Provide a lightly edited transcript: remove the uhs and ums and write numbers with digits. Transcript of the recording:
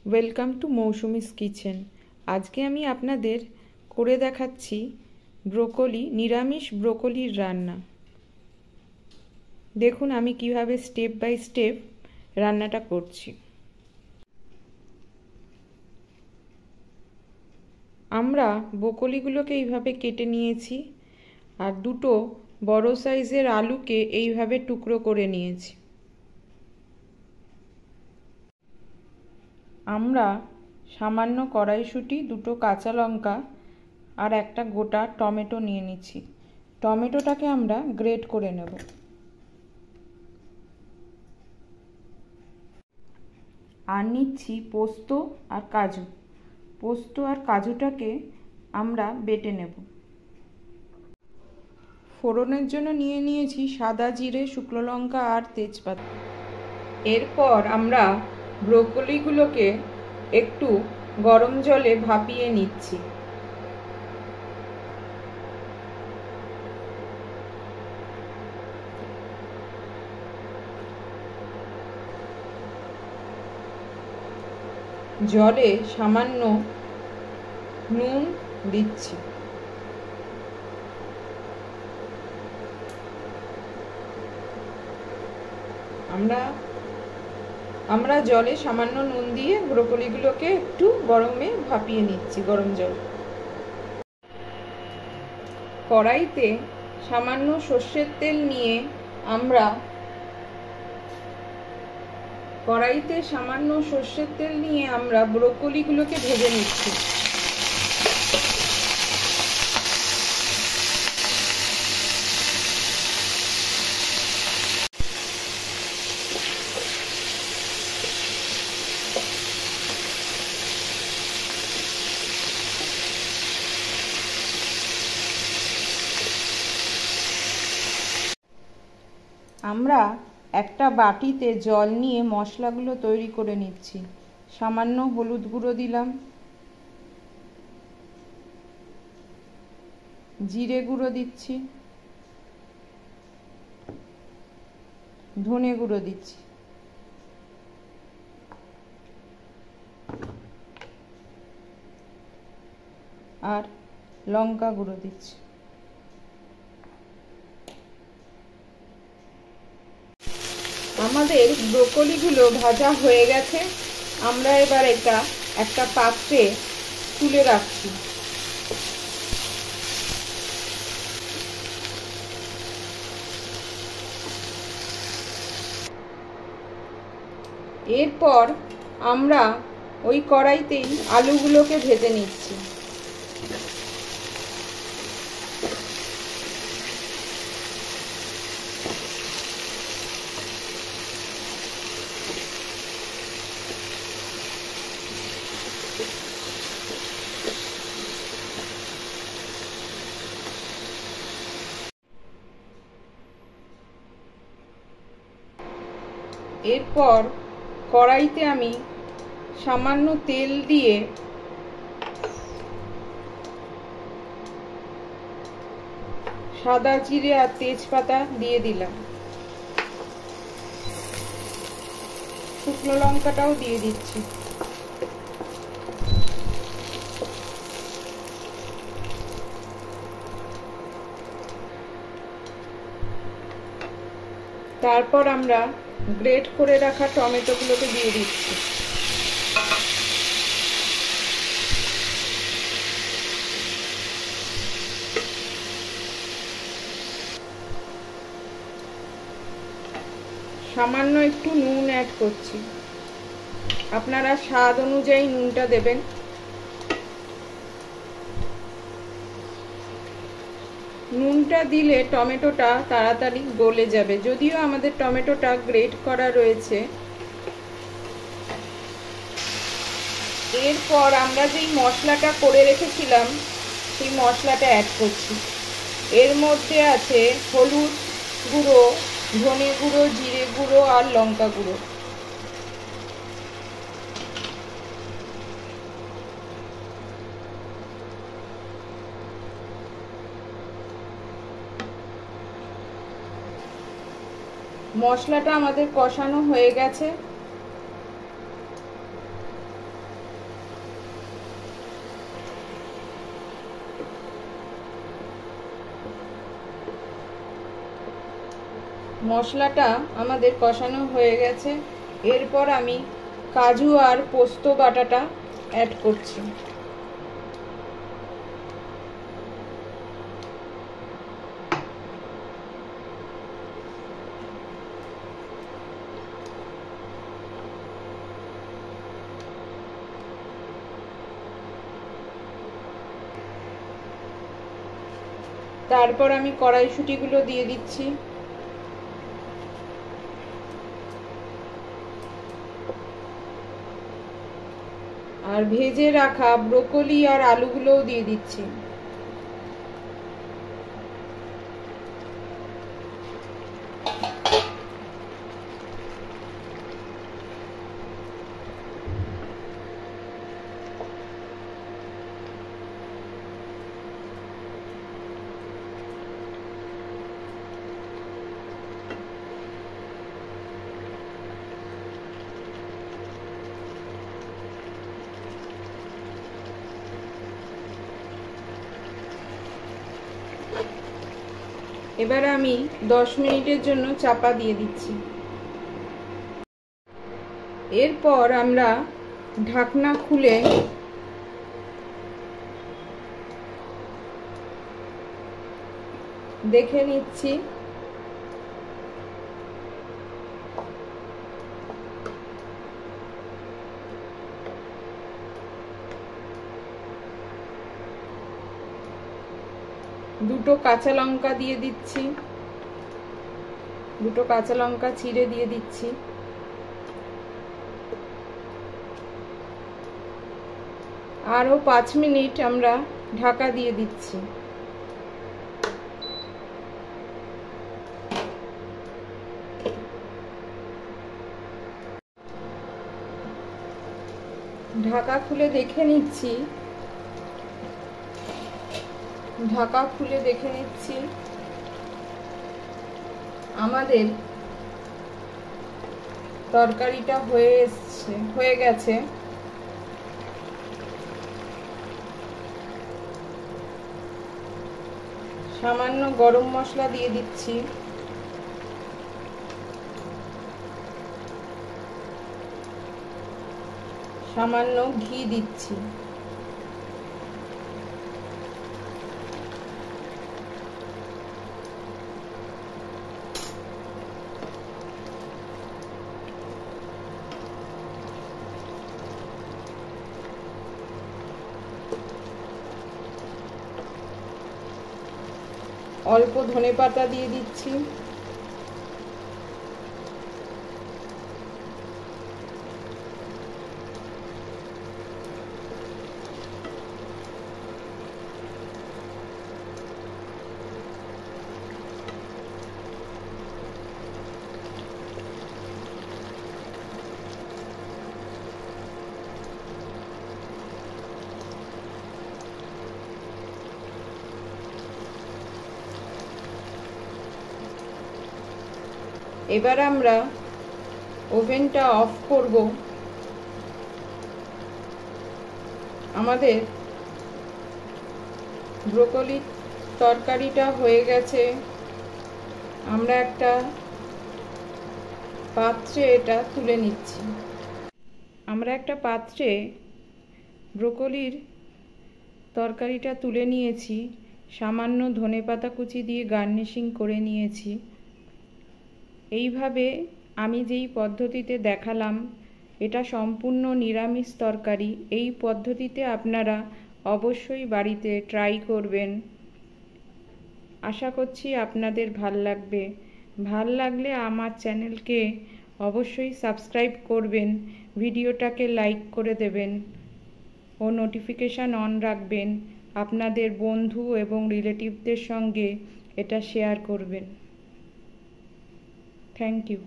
Welcome to Mousumi's kitchen. আজকে আমি আপনাদের করে দেখাচ্ছি নিরামিষ ব্রোকলির রান্না। দেখুন আমি কিভাবে স্টেপ বাই স্টেপ রান্নাটা করছি। আমরা ব্রোকলিগুলোকে এইভাবে কেটে নিয়েছি আর দুটো বড় সাইজের আলুকে এইভাবে টুকরো করে নিয়েছি। আমরা সামান্য কড়াইশুঁটি, দুটো কাঁচা লঙ্কা আর একটা গোটা টমেটো নিয়ে নিচ্ছি। টমেটোটাকে আমরা গ্রেট করে নেব। আর নিচ্ছি পোস্ত আর কাজু। পোস্ত আর কাজুটাকে আমরা বেটে নেব। ফোড়নের জন্য নিয়ে নিয়েছি সাদা জিরে, শুকনো লঙ্কা আর তেজপাতা। এরপর আমরা ব্রোকলিগুলোকে একটু গরম জলে ভাপিয়ে নিচ্ছি। জলে সামান্য নুন দিচ্ছি। আমরা জলে সামান্য নুন দিয়ে ব্রোকলিগুলোকে একটু গরমে ভাপিয়ে নিচ্ছি, গরম জল। কড়াইতে সামান্য সর্ষের তেল নিয়ে আমরা ব্রোকলিগুলোকে ভেজে নিচ্ছি। আমরা একটা বাটিতে জল নিয়ে মশলাগুলো তৈরি করে নিচ্ছি। সামান্য হলুদ গুঁড়ো দিলাম, জিরে গুঁড়ো দিচ্ছি, ধনে গুঁড়ো দিচ্ছি, আর লঙ্কা গুঁড়ো দিচ্ছি। আমাদের ব্রোকলিগুলো ভাজা হয়ে গেছে। আমরা এবার এটা একটা পাত্রে তুলে রাখছি। এরপর আমরা ওই কড়াইতেই আলুগুলোকে ভেজে নিচ্ছি। এরপর কড়াইতে আমি সামান্য তেল দিয়ে সাদা জিরে আর তেজপাতা দিয়ে দিলাম। শুকনো লঙ্কাটাও দিয়ে দিচ্ছি। তারপর আমরা গ্রেট করে রাখা টমেটোগুলোকে দিয়ে দিচ্ছি। সামান্য একটু নুন অ্যাড করছি। আপনারা স্বাদ অনুযায়ী নুনটা দেবেন। নুনটা দিলে টমেটোটা তাড়াতাড়ি গলে যাবে, যদিও আমাদের টমেটোটা গ্রেট করা রয়েছে। এরপর আমরা যেই মশলাটা করে রেখেছিলাম সেই মশলাটা অ্যাড করছি। এর মধ্যে আছে হলুদ গুঁড়ো, ধনে গুঁড়ো, জিরে গুঁড়ো আর লঙ্কা গুঁড়ো। মশলাটা আমাদের কষানো হয়ে গেছে। মশলাটা আমাদের কষানো হয়ে গেছে। এরপর আমি কাজু আর পোস্ত বাটাটা অ্যাড করছি। তারপর আমি কড়াইশুঁটিগুলো দিয়ে দিচ্ছি। আর ভেজে রাখা ব্রোকলি আর আলুগুলোও দিয়ে দিচ্ছি। এবার আমি 10 মিনিটের জন্য চাপা দিয়ে দিচ্ছি। এরপর আমরা ঢাকনা খুলে দেখে নিচ্ছি। দুটো কাঁচা লঙ্কা দিয়ে দিচ্ছি, দুটো কাঁচা লঙ্কা চিড়ে দিয়ে দিচ্ছি। আরও 5 মিনিট আমরা ঢাকা দিয়ে দিচ্ছি। ঢাকা খুলে দেখে নিচ্ছি, আমাদের তরকারিটা হয়ে গেছে। সামান্য গরম মশলা দিয়ে দিচ্ছি। সামান্য ঘি দিচ্ছি। অল্প ধনেপাতা দিয়ে দিচ্ছি। এবার আমরা ওভেনটা অফ করব। আমাদের ব্রোকলি তরকারিটা হয়ে গেছে। আমরা একটা পাত্রে এটা তুলে নিচ্ছি। আমরা একটা পাত্রে ব্রোকলির তরকারিটা তুলে নিয়েছি। সামান্য ধনেপাতা কুচি দিয়ে গার্নিশিং করে নিয়েছি। এইভাবে আমি যেই পদ্ধতিতে দেখালাম, এটা সম্পূর্ণ নিরামিষ তরকারি। এই পদ্ধতিতে আপনারা অবশ্যই বাড়িতে ট্রাই করবেন। আশা করছি আপনাদের ভাল লাগবে। ভাল লাগলে আমার চ্যানেলকে অবশ্যই সাবস্ক্রাইব করবেন, ভিডিওটাকে লাইক করে দেবেন ও নোটিফিকেশান অন রাখবেন। আপনাদের বন্ধু এবং রিলেটিভদের সঙ্গে এটা শেয়ার করবেন। Thank you.